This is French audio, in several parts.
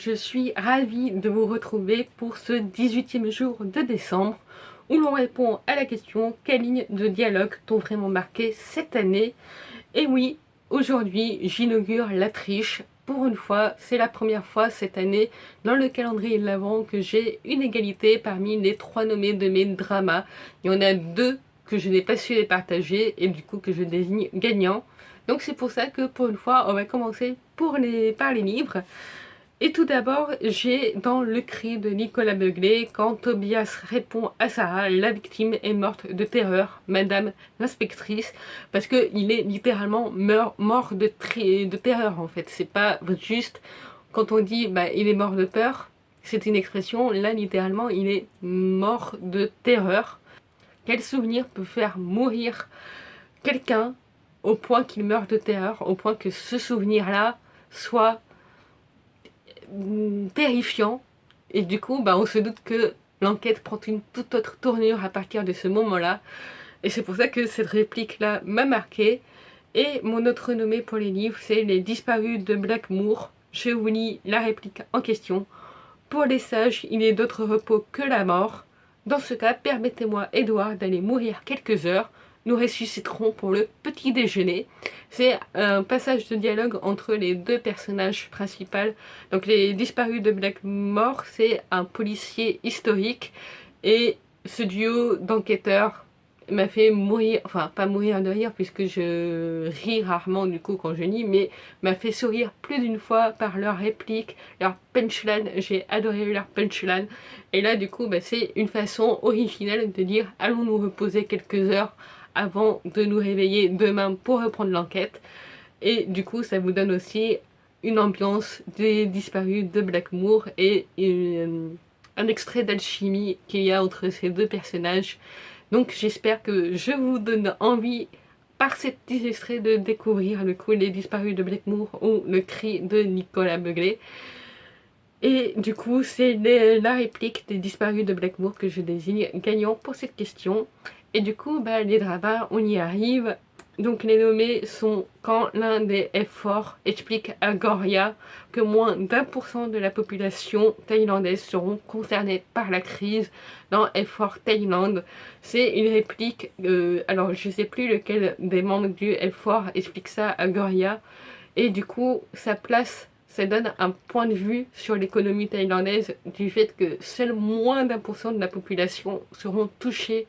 je suis ravie de vous retrouver pour ce 18e jour de décembre où l'on répond à la question quelle ligne de dialogue t'ont vraiment marqué cette année. Et oui, aujourd'hui j'inaugure la triche. Pour une fois, c'est la première fois cette année dans le calendrier de l'Avent que j'ai une égalité parmi les 3 nommés de mes dramas. Il y en a 2 que je n'ai pas su les partager et du coup que je désigne gagnant. Donc c'est pour ça que pour une fois, on va commencer par les livres. Et tout d'abord, j'ai dans Le Cri de Nicolas Beuglet, quand Tobias répond à Sarah, la victime est morte de terreur, Madame l'inspectrice, parce qu'il est littéralement mort de terreur en fait. C'est pas juste quand on dit il est mort de peur, c'est une expression, là littéralement il est mort de terreur. Quel souvenir peut faire mourir quelqu'un au point qu'il meurt de terreur, au point que ce souvenir-là soit terrifiant, et du coup on se doute que l'enquête prend une toute autre tournure à partir de ce moment-là, et c'est pour ça que cette réplique-là m'a marqué. Et mon autre nommé pour les livres, c'est Les Disparus de Blackmoor. Je vous lis la réplique en question. Pour les sages, il n'est d'autre repos que la mort. Dans ce cas, permettez-moi, Édouard, d'aller mourir quelques heures. Nous ressusciterons pour le petit déjeuner. C'est un passage de dialogue entre les 2 personnages principaux. Donc les Disparus de Blackmoor, c'est un policier historique. Et ce duo d'enquêteurs m'a fait mourir, enfin pas mourir de rire puisque je ris rarement du coup quand je lis, mais m'a fait sourire plus d'une fois par leurs répliques, leurs punchlines. J'ai adoré leurs punchlines. Et là du coup c'est une façon originale de dire allons nous reposer quelques heures avant de nous réveiller demain pour reprendre l'enquête. Et du coup ça vous donne aussi une ambiance des Disparus de Blackmoor et un extrait d'alchimie qu'il y a entre ces 2 personnages. Donc j'espère que je vous donne envie par ces petits extraits de découvrir le coup Les Disparus de Blackmoor ou Le Cri de Nicolas Beuglet. Et du coup c'est la réplique des Disparus de Blackmoor que je désigne gagnant pour cette question. Et du coup les dramas, on y arrive. Donc les nommés sont quand l'un des F4 explique à Goria que moins d'1% de la population thaïlandaise seront concernés par la crise dans F4 Thaïlande. C'est une réplique, alors je sais plus lequel des membres du F4 explique ça à Goria. Et du coup ça donne un point de vue sur l'économie thaïlandaise du fait que seul moins d'1% de la population seront touchés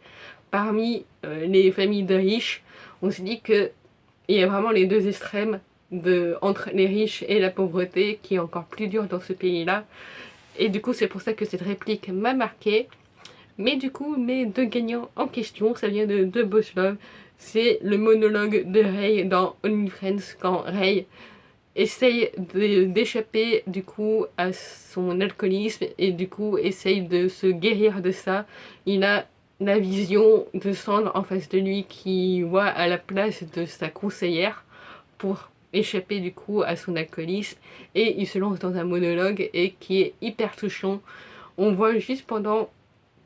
parmi les familles de riches. On se dit qu'il y a vraiment les 2 extrêmes entre les riches et la pauvreté qui est encore plus dur dans ce pays-là. Et du coup c'est pour ça que cette réplique m'a marqué. Mais du coup mes 2 gagnants en question, ça vient de Boss Love. C'est le monologue de Ray dans Only Friends quand Ray essaye d'échapper du coup à son alcoolisme et du coup essaye de se guérir de ça. Il a la vision de Sandre en face de lui qui voit à la place de sa conseillère pour échapper du coup à son alcoolisme, et il se lance dans un monologue et qui est hyper touchant. On voit juste pendant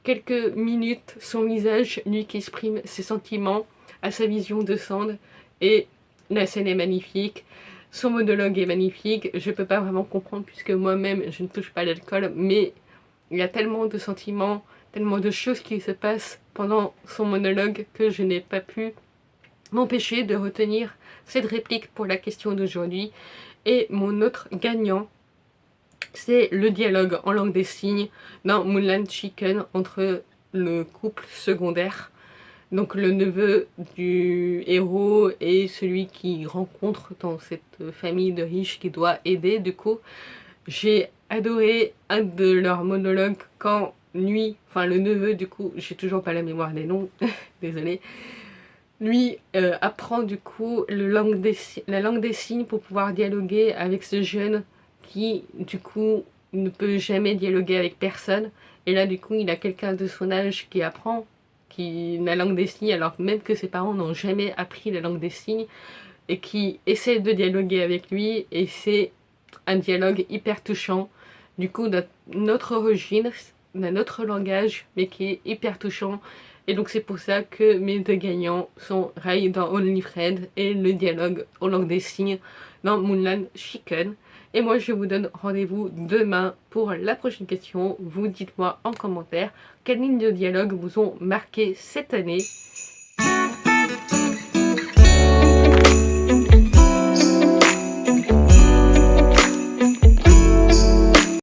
quelques minutes son visage, lui qui exprime ses sentiments à sa vision de Sandre, et la scène est magnifique. Son monologue est magnifique. Je peux pas vraiment comprendre puisque moi-même je ne touche pas à l'alcool, mais il y a tellement de sentiments, tellement de choses qui se passent pendant son monologue que je n'ai pas pu m'empêcher de retenir cette réplique pour la question d'aujourd'hui. Et mon autre gagnant, c'est le dialogue en langue des signes dans Mulan Chicken entre le couple secondaire, donc le neveu du héros et celui qui rencontre dans cette famille de riches qui doit aider. Du coup j'ai adoré un de leurs monologues quand lui, enfin le neveu du coup, j'ai toujours pas la mémoire des noms, désolée, lui apprend du coup la langue des signes pour pouvoir dialoguer avec ce jeune qui du coup ne peut jamais dialoguer avec personne. Et là du coup il a quelqu'un de son âge qui apprend la langue des signes alors même que ses parents n'ont jamais appris la langue des signes, et qui essaie de dialoguer avec lui, et c'est un dialogue hyper touchant, du coup d'un autre origine, d'un autre langage, mais qui est hyper touchant. Et donc c'est pour ça que mes 2 gagnants sont Ray dans Only Friends et le dialogue en langue des signes dans Mulan Chicken. Et moi je vous donne rendez-vous demain pour la prochaine question. Vous dites-moi en commentaire quelles lignes de dialogue vous ont marqué cette année.